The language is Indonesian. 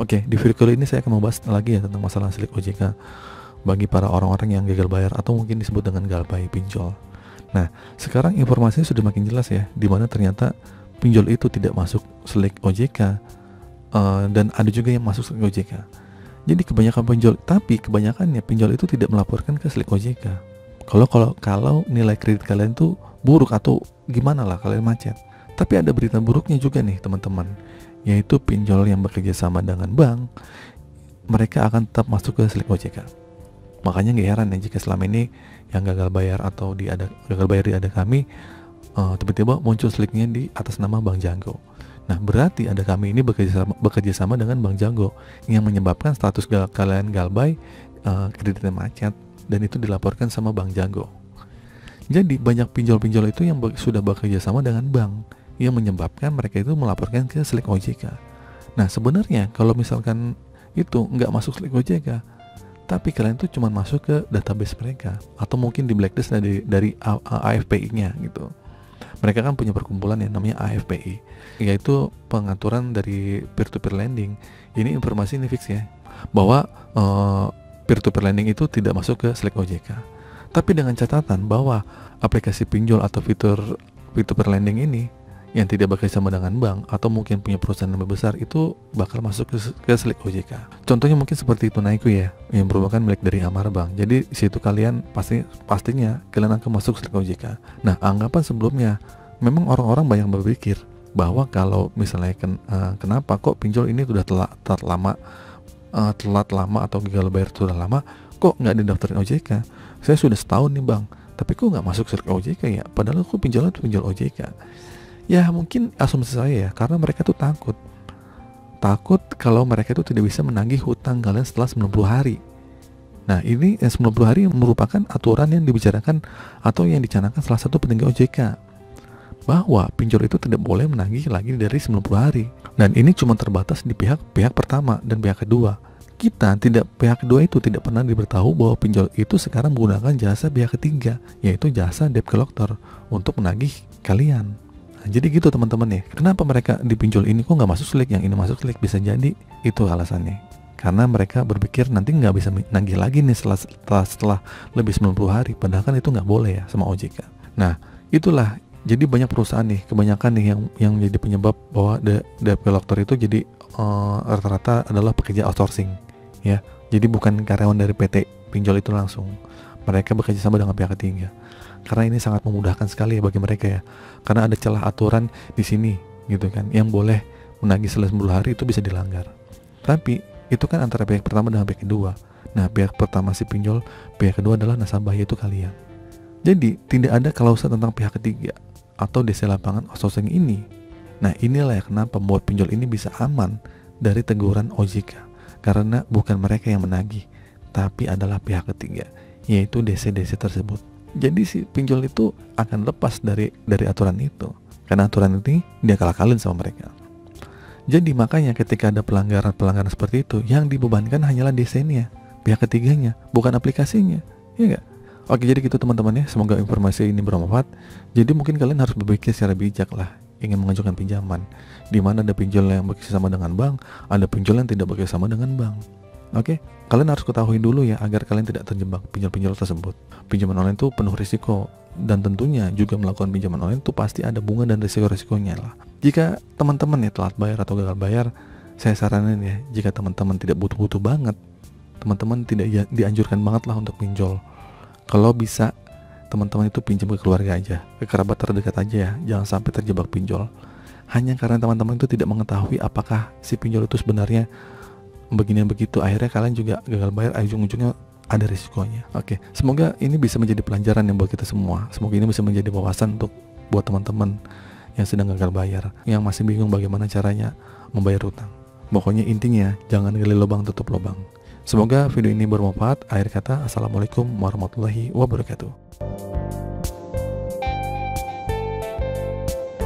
Oke, di video kali ini saya akan membahas lagi ya tentang masalah silik OJK bagi para orang-orang yang gagal bayar atau mungkin disebut dengan galbay pinjol. Nah, sekarang informasinya sudah makin jelas ya, di mana ternyata pinjol itu tidak masuk silik OJK, dan ada juga yang masuk silik OJK. Jadi kebanyakan pinjol, tapi kebanyakannya pinjol itu tidak melaporkan ke silik OJK. Kalau nilai kredit kalian tuh buruk atau gimana lah, kalian macet. Tapi ada berita buruknya juga nih teman-teman, yaitu pinjol yang bekerja sama dengan bank, mereka akan tetap masuk ke silik OJK. Makanya gak heran ya jika selama ini yang gagal bayar atau gagal bayar di Ada Kami, tiba-tiba muncul siliknya di atas nama Bank Jago. Nah, berarti Ada Kami ini bekerja sama dengan Bank Jago yang menyebabkan status kalian galbay, kreditnya macet, dan itu dilaporkan sama Bank Jago. Jadi banyak pinjol-pinjol itu yang sudah bekerja sama dengan bank, yang menyebabkan mereka itu melaporkan ke silik OJK. Nah, sebenarnya kalau misalkan itu nggak masuk silik OJK, tapi kalian tuh cuma masuk ke database mereka, atau mungkin di blacklist dari AFPI-nya gitu. Mereka kan punya perkumpulan yang namanya AFPI, yaitu pengaturan dari peer-to-peer lending. Ini informasi ini fix ya, bahwa peer-to-peer lending itu tidak masuk ke silik OJK. Tapi dengan catatan bahwa aplikasi pinjol atau fitur peer-to-peer lending ini yang tidak bekerja sama dengan bank atau mungkin punya perusahaan lebih besar itu bakal masuk ke silik OJK. Contohnya mungkin seperti Tunaiku ya, yang merupakan milik dari Amar Bank. Jadi di situ kalian pastinya kalian akan masuk silik OJK. Nah, anggapan sebelumnya memang orang-orang banyak berpikir bahwa kalau misalnya kenapa kok pinjol ini sudah telat lama atau gagal bayar sudah lama, kok nggak didaftarin OJK? Saya sudah setahun nih bang, tapi kok nggak masuk silik OJK ya? Padahal aku pinjolnya tuh pinjol OJK. Ya mungkin asumsi saya ya, karena mereka tuh takut kalau mereka itu tidak bisa menagih hutang kalian setelah 90 hari. Nah, ini 90 hari merupakan aturan yang dibicarakan atau yang dicanangkan salah satu petinggi OJK, bahwa pinjol itu tidak boleh menagih lagi dari 90 hari. Dan ini cuma terbatas di pihak pertama dan pihak kedua. Pihak kedua itu tidak pernah diberitahu bahwa pinjol itu sekarang menggunakan jasa pihak ketiga, yaitu jasa debt collector untuk menagih kalian. Nah, jadi gitu teman-teman ya. Kenapa mereka di pinjol ini kok nggak masuk silik, yang ini masuk silik? Bisa jadi itu alasannya. Karena mereka berpikir nanti nggak bisa nagih lagi nih setelah lebih 90 hari. Padahal kan itu nggak boleh ya sama OJK. Nah, itulah. Jadi banyak perusahaan nih, kebanyakan nih yang jadi penyebab bahwa debt collector itu jadi rata-rata adalah pekerja outsourcing ya. Jadi bukan karyawan dari PT pinjol itu langsung. Mereka bekerja sama dengan pihak ketiga. Karena ini sangat memudahkan sekali ya bagi mereka ya. Karena ada celah aturan di sini gitu kan, yang boleh menagih setelah 10 hari itu bisa dilanggar. Tapi itu kan antara pihak pertama dengan pihak kedua. Nah, pihak pertama si pinjol, pihak kedua adalah nasabah, yaitu kalian. Jadi tidak ada klausul tentang pihak ketiga atau DC lapangan outsourcing ini. Nah, inilah ya kenapa membuat pinjol ini bisa aman dari teguran OJK, karena bukan mereka yang menagih, tapi adalah pihak ketiga, yaitu DC tersebut. Jadi si pinjol itu akan lepas dari aturan itu, karena aturan ini dia kalah-kalahin sama mereka. Jadi makanya ketika ada pelanggaran seperti itu, yang dibebankan hanyalah DC-nya, pihak ketiganya, bukan aplikasinya, ya nggak? Oke, jadi gitu teman-teman ya, semoga informasi ini bermanfaat. Jadi mungkin kalian harus berpikir secara bijak lah, ingin mengajukan pinjaman, di mana ada pinjol yang bekerja sama dengan bank, ada pinjol yang tidak bekerja sama dengan bank. Oke, kalian harus ketahui dulu ya, agar kalian tidak terjebak pinjol-pinjol tersebut. Pinjaman online itu penuh risiko, dan tentunya juga melakukan pinjaman online itu pasti ada bunga dan risiko-risikonya lah. Jika teman-teman ya telat bayar atau gagal bayar, saya saranin ya, jika teman-teman tidak butuh-butuh banget, teman-teman tidak dianjurkan banget lah untuk pinjol. Kalau bisa, teman-teman itu pinjam ke keluarga aja, ke kerabat terdekat aja ya, jangan sampai terjebak pinjol. Hanya karena teman-teman itu tidak mengetahui apakah si pinjol itu sebenarnya begini begitu, akhirnya kalian juga gagal bayar, ujung-ujungnya ada risikonya. Oke, semoga ini bisa menjadi pelajaran yang buat kita semua. Semoga ini bisa menjadi wawasan buat teman-teman yang sedang gagal bayar, yang masih bingung bagaimana caranya membayar utang. Pokoknya intinya jangan gali lubang tutup lubang. Semoga video ini bermanfaat. Akhir kata, assalamualaikum warahmatullahi wabarakatuh.